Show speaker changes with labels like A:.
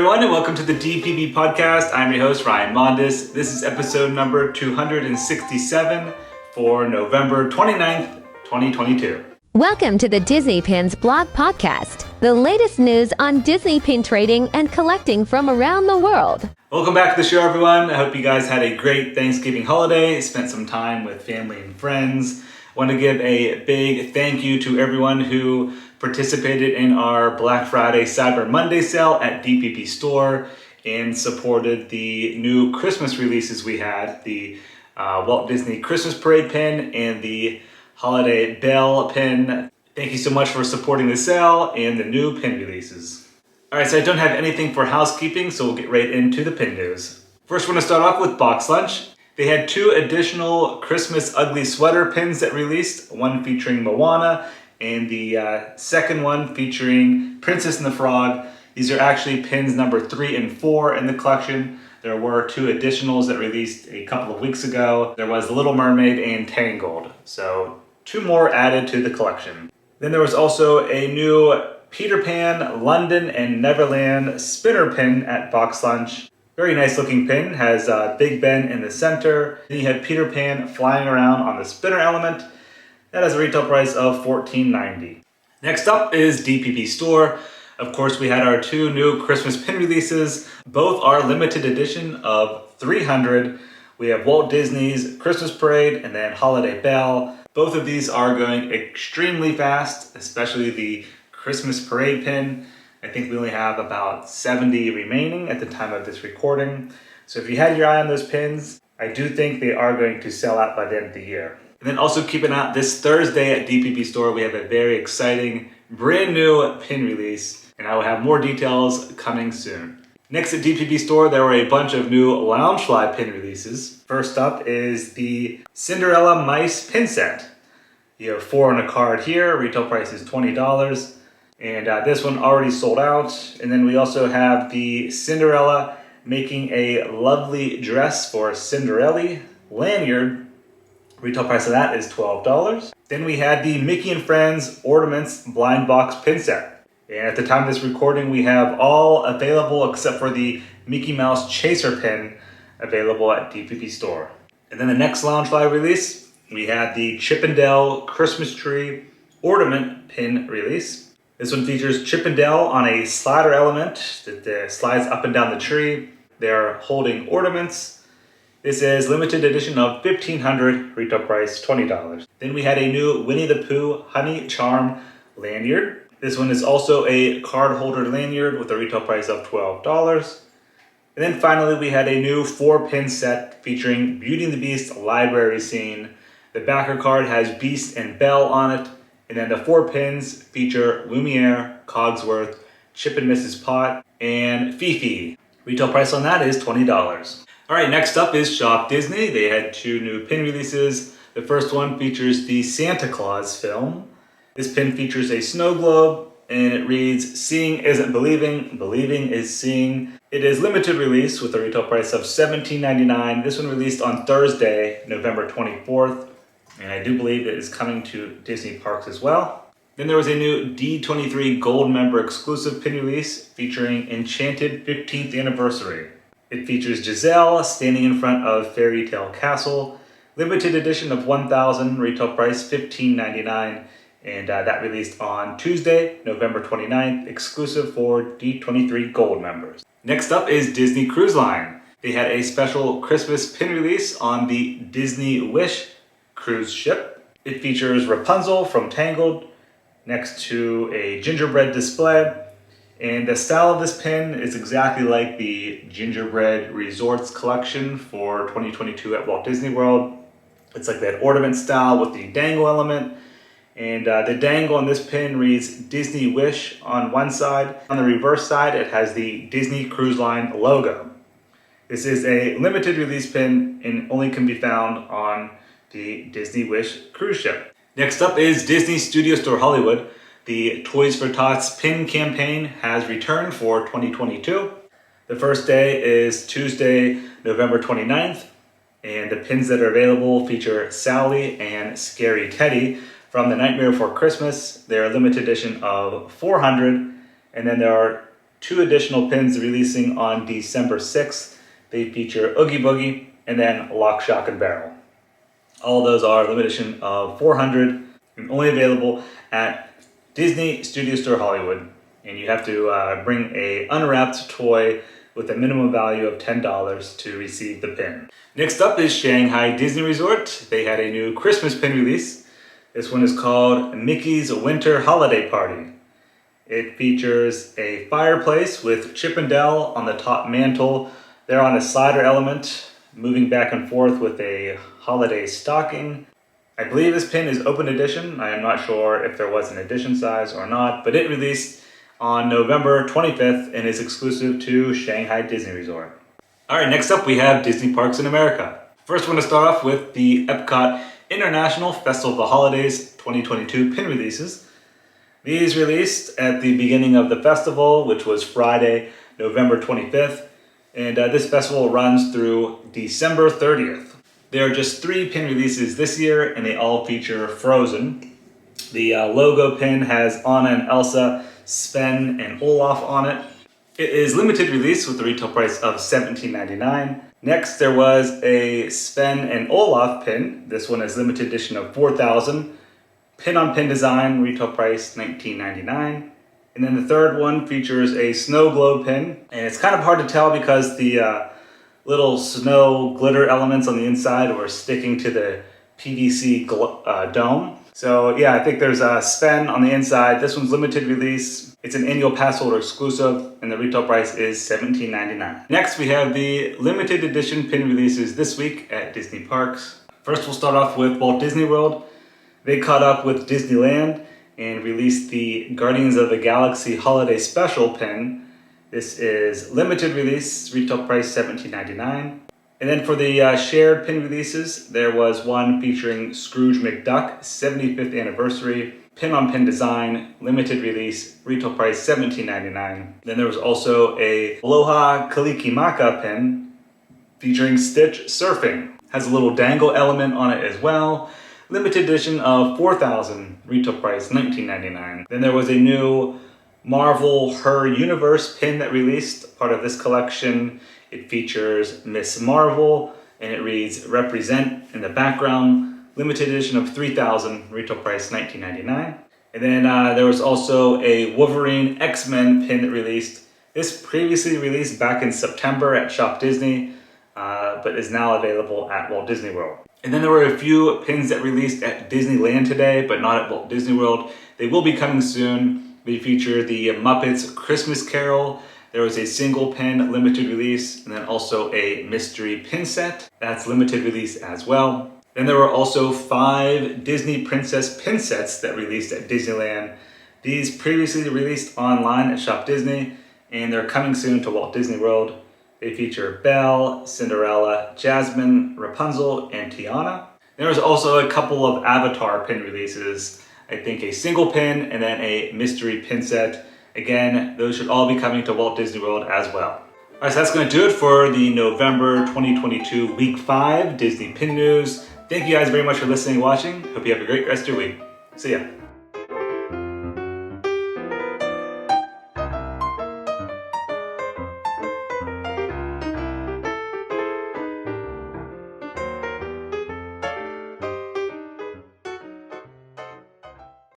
A: everyone, and welcome to the DPB podcast. I'm your host, Ryan Mondis. This is episode number 267 for November 29th, 2022.
B: Welcome to the Disney Pins blog podcast, the latest news on Disney pin trading and collecting from around the world.
A: Welcome back to the show, everyone. I hope you guys had a great Thanksgiving holiday, spent some time with family and friends. I want to give a big thank you to everyone who participated in our Black Friday Cyber Monday sale at DPB store and supported the new Christmas releases we had, the Walt Disney Christmas Parade pin and the Holiday Bell pin. Thank you so much for supporting the sale and the new pin releases. Alright, so I don't have anything for housekeeping, so we'll get right into the pin news. First, we're going to start off with Box Lunch. They had 2 additional Christmas Ugly Sweater pins that released, one featuring Moana and the second one featuring Princess and the Frog. These are actually pins number 3 and 4 in the collection. There were 2 additionals that released a couple of weeks ago. There was The Little Mermaid and Tangled. So 2 more added to the collection. Then there was also a new Peter Pan, London, and Neverland spinner pin at Box Lunch. Very nice looking pin, has Big Ben in the center. Then you had Peter Pan flying around on the spinner element. That has a retail price of $14.90. Next up is DPB Store. Of course, we had our 2 new Christmas pin releases. Both are limited edition of 300. We have Walt Disney's Christmas Parade and then Holiday Bell. Both of these are going extremely fast, especially the Christmas Parade pin. I think we only have about 70 remaining at the time of this recording. So if you had your eye on those pins, I do think they are going to sell out by the end of the year. And then also keep an eye out this Thursday at DPB Store. We have a very exciting brand new pin release, and I will have more details coming soon. Next at DPB Store, there were a bunch of new Loungefly pin releases. First up is the Cinderella Mice pin set. You have 4 on a card here. Retail price is $20. And this one already sold out. And then we also have the Cinderella making a lovely dress for Cinderella lanyard. Retail price of that is $12. Then we had the Mickey and Friends Ornaments Blind Box pin set. And at the time of this recording, we have all available except for the Mickey Mouse Chaser pin available at DPB Store. And then the next Loungefly release, we had the Chip 'n Dale Christmas Tree Ornament pin release. This one features Chip 'n Dale on a slider element that slides up and down the tree. They're holding ornaments. This is limited edition of 1,500, retail price $20. Then we had a new Winnie the Pooh Honey Charm lanyard. This one is also a card holder lanyard with a retail price of $12. And then finally we had a new 4-pin set featuring Beauty and the Beast library scene. The backer card has Beast and Belle on it. And then the 4 pins feature Lumiere, Cogsworth, Chip and Mrs. Pot, and Fifi. Retail price on that is $20. Alright, next up is Shop Disney. They had 2 new pin releases. The first one features the Santa Claus film. This pin features a snow globe, and it reads, "Seeing isn't believing, believing is seeing." It is limited release with a retail price of $17.99. This one released on Thursday, November 24th, and I do believe it is coming to Disney parks as well. Then there was a new D23 Gold Member exclusive pin release featuring Enchanted 15th Anniversary. It features Giselle standing in front of Fairy Tale Castle. Limited edition of 1,000, retail price $15.99. And that released on Tuesday, November 29th, exclusive for D23 Gold members. Next up is Disney Cruise Line. They had a special Christmas pin release on the Disney Wish cruise ship. It features Rapunzel from Tangled next to a gingerbread display. And the style of this pin is exactly like the Gingerbread Resorts collection for 2022 at Walt Disney World. It's like that ornament style with the dangle element. And the dangle on this pin reads Disney Wish on one side. On the reverse side, it has the Disney Cruise Line logo. This is a limited release pin and only can be found on the Disney Wish cruise ship. Next up is Disney Studio Store Hollywood. The Toys for Tots pin campaign has returned for 2022. The first day is Tuesday, November 29th, and the pins that are available feature Sally and Scary Teddy from The Nightmare Before Christmas. They're a limited edition of 400, and then there are 2 additional pins releasing on December 6th. They feature Oogie Boogie and then Lock, Shock, and Barrel. All those are limited edition of 400 and only available at Disney Studio Store Hollywood. And you have to bring a unwrapped toy with a minimum value of $10 to receive the pin. Next up is Shanghai Disney Resort. They had a new Christmas pin release. This one is called Mickey's Winter Holiday Party. It features a fireplace with Chip and Dale on the top mantle. They're on a slider element, moving back and forth with a holiday stocking. I believe this pin is open edition. I am not sure if there was an edition size or not, but it released on November 25th and is exclusive to Shanghai Disney Resort. All right, next up we have Disney Parks in America. First, we're going to start off with the Epcot International Festival of the Holidays 2022 pin releases. These released at the beginning of the festival, which was Friday, November 25th, and this festival runs through December 30th. There are just 3 pin releases this year, and they all feature Frozen. The logo pin has Anna and Elsa, Sven, and Olaf on it. It is limited release with a retail price of $17.99. Next, there was a Sven and Olaf pin. This one is limited edition of 4,000. Pin-on-pin design, retail price $19.99. And then the third one features a snow globe pin. And it's kind of hard to tell because the little snow glitter elements on the inside were sticking to the PVC dome. So yeah, I think there's a Sven on the inside. This one's limited release. It's an annual pass holder exclusive, and the retail price is $17.99. Next, we have the limited edition pin releases this week at Disney Parks. First, we'll start off with Walt Disney World. They caught up with Disneyland and released the Guardians of the Galaxy Holiday Special pin. This is limited release, retail price $17.99. And then for the shared pin releases, there was one featuring Scrooge McDuck 75th anniversary, pin-on-pin design, limited release, retail price $17.99. Then there was also a Aloha Kalikimaka pin featuring Stitch surfing. Has a little dangle element on it as well. Limited edition of 4,000, retail price $19.99. Then there was a new Marvel Her Universe pin that released, part of this collection. It features Miss Marvel, and it reads Represent in the background. Limited edition of 3,000, retail price $19.99. And then there was also a Wolverine X-Men pin that released. This previously released back in September at Shop Disney, but is now available at Walt Disney World. And then there were a few pins that released at Disneyland today, but not at Walt Disney World. They will be coming soon. They feature the Muppets Christmas Carol. There was a single pin limited release, and then also a mystery pin set. That's limited release as well. Then there were also 5 Disney Princess pin sets that released at Disneyland. These previously released online at Shop Disney, and they're coming soon to Walt Disney World. They feature Belle, Cinderella, Jasmine, Rapunzel, and Tiana. There was also a couple of Avatar pin releases. I think a single pin and then a mystery pin set. Again, those should all be coming to Walt Disney World as well. All right, so that's going to do it for the November 2022 Week 5 Disney Pin News. Thank you guys very much for listening and watching. Hope you have a great rest of your week. See ya.